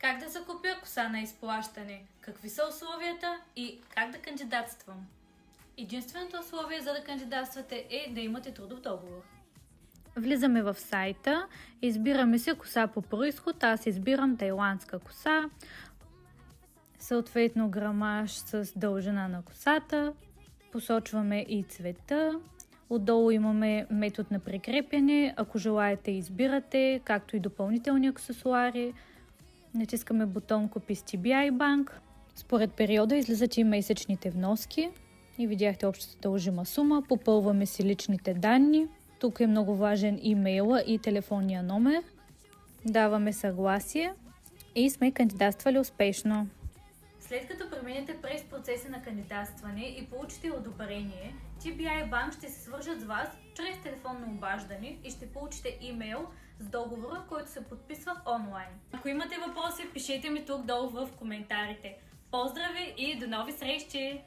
Как да закупя коса на изплащане? Какви са условията и как да кандидатствам? Единственото условие за да кандидатствате е да имате трудов договор. Влизаме в сайта, избираме се коса по происход, аз избирам тайландска коса, съответно грамаж с дължина на косата, посочваме и цвета, отдолу имаме метод на прикрепяне, ако желаете избирате, както и допълнителни аксесуари. Натискаме бутон Купи с TBI банк. Според периода излизат и месечните вноски и видяхте общата дължима сума. Попълваме си личните данни. Тук е много важен имейла и телефонния номер. Даваме съгласие и сме кандидатствали успешно. След като преминете през процеса на кандидатстване и получите одобрение, TBI банк ще се свържат с вас чрез телефонно обаждане и ще получите имейл с договора, който се подписва онлайн. Ако имате въпроси, пишете ми тук долу в коментарите. Поздрави и до нови срещи!